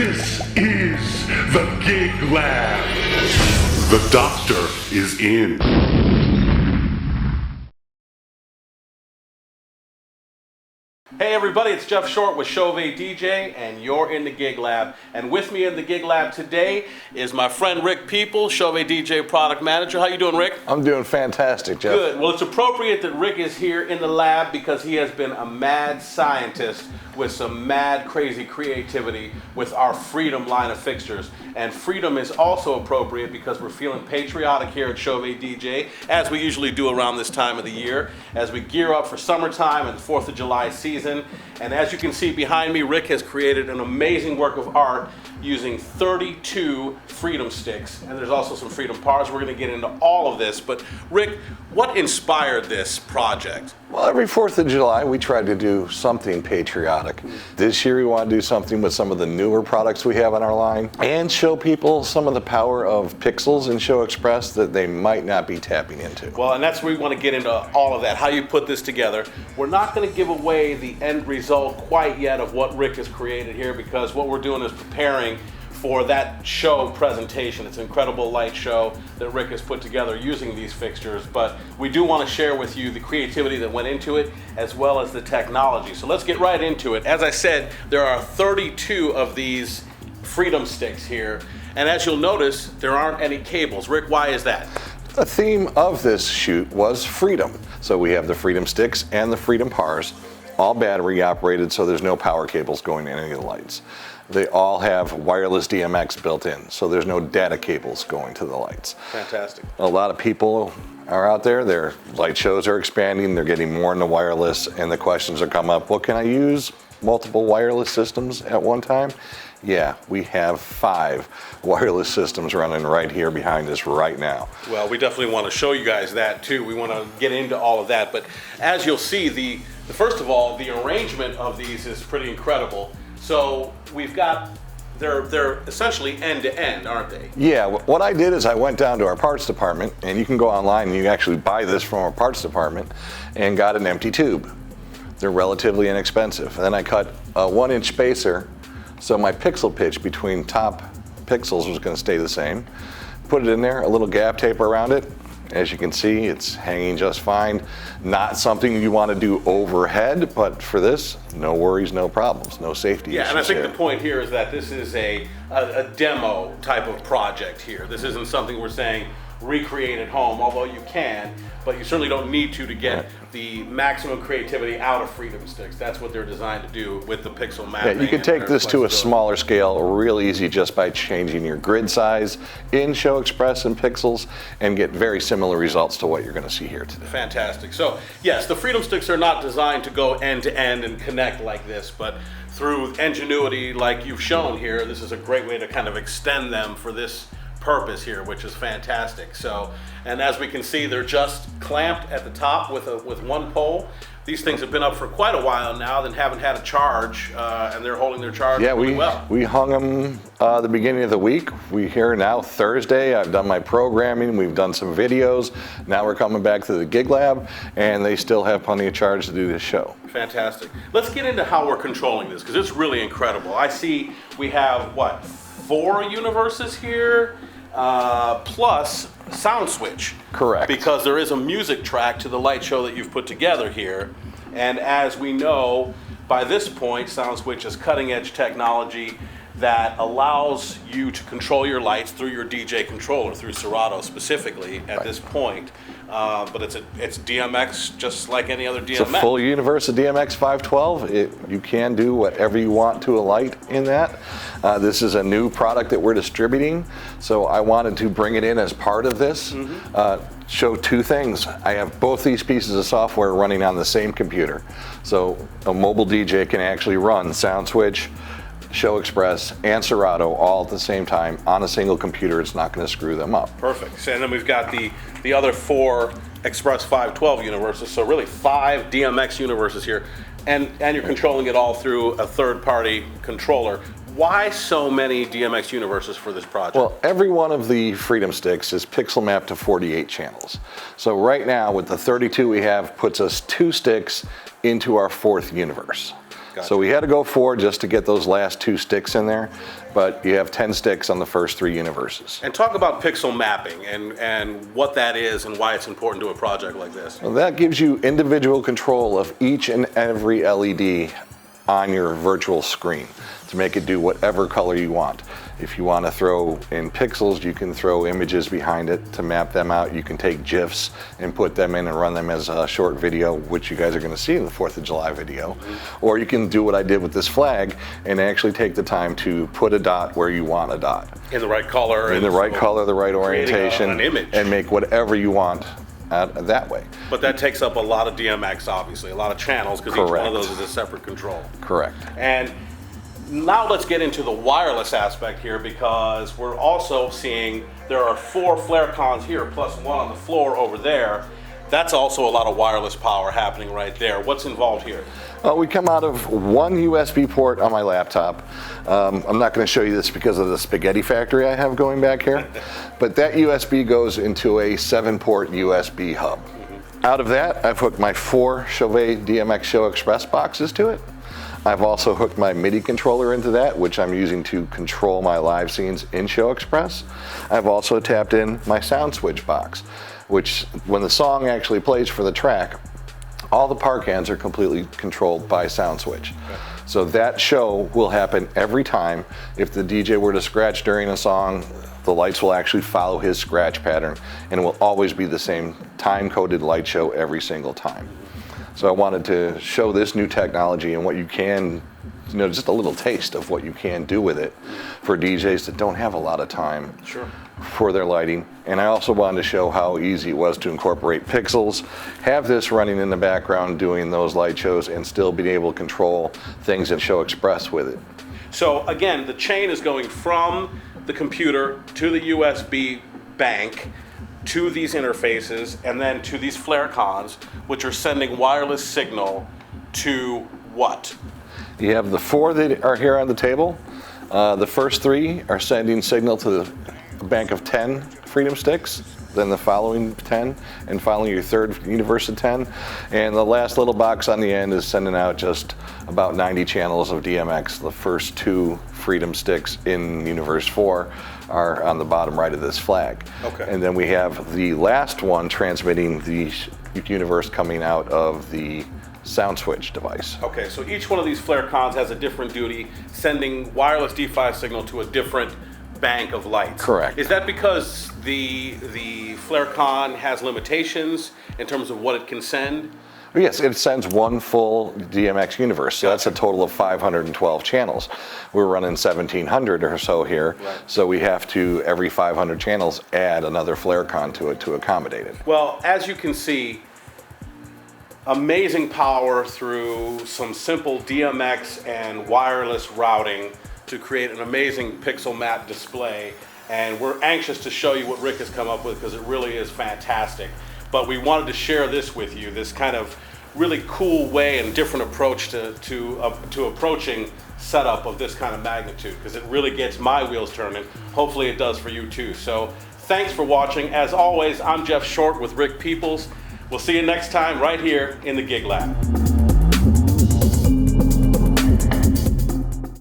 This is the Gig Lab. The doctor is in. Hey everybody, it's Jeff Short with CHAUVET DJ, and you're in the Gig Lab. And with me in the Gig Lab today is my friend Rick People, CHAUVET DJ Product Manager. How you doing, Rick? I'm doing fantastic, Jeff. Good. Well, it's appropriate that Rick is here in the lab because he has been a mad scientist with some mad crazy creativity with our Freedom line of fixtures. And Freedom is also appropriate because we're feeling patriotic here at CHAUVET DJ, as we usually do around this time of the year, as we gear up for summertime and the 4th of July season. And as you can see behind me, Rick has created an amazing work of art using 32 Freedom sticks. And there's also some Freedom bars. We're going to get into all of this. But Rick, what inspired this project? Well, every 4th of July, we try to do something patriotic. This year, we want to do something with some of the newer products we have on our line and show people some of the power of Pixels and Show Express that they might not be tapping into. Well, and that's where we want to get into all of that, how you put this together. We're not going to give away the end result quite yet of what Rick has created here, because what we're doing is preparing for that show presentation. It's an incredible light show that Rick has put together using these fixtures, but we do want to share with you the creativity that went into it as well as the technology. So let's get right into it. As I said, there are 32 of these Freedom sticks here, and as you'll notice, there aren't any cables. Rick, why is that? The theme of this shoot was freedom. So we have the Freedom sticks and the Freedom bars, all battery operated, so there's no power cables going in any of the lights. They all have wireless DMX built in, so there's no data cables going to the lights. Fantastic. A lot of people are out there, their light shows are expanding, they're getting more into wireless, and the questions are coming up, well, can I use multiple wireless systems at one time? Yeah, we have 5 wireless systems running right here behind us right now. Well, we definitely want to show you guys that too. We want to get into all of that, but as you'll see, first of all, the arrangement of these is pretty incredible. So we've got, they're essentially end to end, aren't they? Yeah, what I did is I went down to our parts department, and you can go online and you actually buy this from our parts department, and got an empty tube. They're relatively inexpensive. And then I cut a 1-inch spacer, so my pixel pitch between top pixels was going to stay the same. Put it in there, a little gap tape around it. As you can see, it's hanging just fine. Not something you want to do overhead, but for this, no worries, no problems, no safety issues. Yeah, and I think here. the point here is that this is a demo type of project here. This isn't something we're saying recreate at home, although you can, but you certainly don't need to get the maximum creativity out of Freedom sticks. That's what they're designed to do with the pixel mapping. Yeah, you can take this to a smaller scale real easy just by changing your grid size in Show Express and Pixels and get very similar results to what you're going to see here today. Fantastic. So yes, the Freedom sticks are not designed to go end to end and connect like this, but through ingenuity like you've shown here, this is a great way to kind of extend them for this purpose here, which is fantastic. So, and as we can see, they're just clamped at the top with one pole. These things have been up for quite a while now, then haven't had a charge, and they're holding their charge really well. We hung them the beginning of the week. We're here now Thursday. I've done my programming. We've done some videos. Now we're coming back to the Gig Lab, and they still have plenty of charge to do this show. Fantastic. Let's get into how we're controlling this, because it's really incredible. I see we have, what, 4 universes here? Plus sound switch. Correct. Because there is a music track to the light show that you've put together here. And as we know, by this point, sound switch is cutting edge technology that allows you to control your lights through your DJ controller, through Serato specifically at this point. But it's DMX just like any other DMX. It's a full universe of DMX 512. You can do whatever you want to a light in that. This is a new product that we're distributing, so I wanted to bring it in as part of this. Show 2 things. I have both these pieces of software running on the same computer. So a mobile DJ can actually run Sound Switch, Show Express, and Serato all at the same time on a single computer. It's not going to screw them up. Perfect. So, and then we've got the other 4 Express 512 universes, so really 5 DMX universes here, and you're controlling it all through a third-party controller. Why so many DMX universes for this project? Well, every one of the Freedom sticks is pixel mapped to 48 channels. So right now with the 32 we have puts us 2 sticks into our 4th universe. Gotcha. So we had to go 4 just to get those last 2 sticks in there, but you have 10 sticks on the first 3 universes. And talk about pixel mapping and what that is and why it's important to a project like this. Well, that gives you individual control of each and every LED on your virtual screen to make it do whatever color you want. If you want to throw in pixels, you can throw images behind it to map them out. You can take GIFs and put them in and run them as a short video, which you guys are going to see in the 4th of July video. Or you can do what I did with this flag and actually take the time to put a dot where you want a dot. In the right color. In the right color, the right orientation, an image. and make whatever you want that way. But that takes up a lot of DMX, obviously, a lot of channels, because each one of those is a separate control. Correct. And now let's get into the wireless aspect here, because we're also seeing there are 4 flare cons here plus 1 on the floor over there. That's also a lot of wireless power happening right there. What's involved here? We come out of 1 USB port on my laptop. I'm not going to show you this because of the spaghetti factory I have going back here, but that USB goes into a 7-port USB hub. Out of that, I've hooked my 4 CHAUVET DMX Show Express boxes to it. I've also hooked my MIDI controller into that, which I'm using to control my live scenes in Show Express. I've also tapped in my sound switch box, which when the song actually plays for the track, all the par cans are completely controlled by sound switch. So that show will happen every time. If the DJ were to scratch during a song, the lights will actually follow his scratch pattern, and it will always be the same time-coded light show every single time. So I wanted to show this new technology and what you can, just a little taste of what you can do with it for DJs that don't have a lot of time for their lighting. And I also wanted to show how easy it was to incorporate pixels, have this running in the background doing those light shows, and still being able to control things in Show Express with it. So again, the chain is going from the computer to the USB bank, to these interfaces, and then to these flare cons, which are sending wireless signal to what? You have the 4 that are here on the table. The first 3 are sending signal to the bank of 10 Freedom Sticks, then the following 10, and finally your 3rd universe of 10. And the last little box on the end is sending out just about 90 channels of DMX. The first 2 Freedom Sticks in universe 4 are on the bottom right of this flag. Okay. And then we have the last one transmitting the universe coming out of the sound switch device. Okay, so each one of these flare cons has a different duty, sending wireless D5 signal to a different bank of lights. Correct. Is that because the flare con has limitations in terms of what it can send? Yes, it sends 1 full DMX universe, so that's a total of 512 channels. We're running 1,700 or so here, so we have to, every 500 channels, add another flare con to it to accommodate it. Well, as you can see, amazing power through some simple DMX and wireless routing to create an amazing pixel map display. And we're anxious to show you what Rick has come up with, because it really is fantastic. But we wanted to share this with you, this kind of really cool way and different approach to approaching setup of this kind of magnitude, because it really gets my wheels turning. Hopefully it does for you too. So thanks for watching. As always, I'm Jeff Short with Rick Peoples. We'll see you next time right here in the Gig Lab.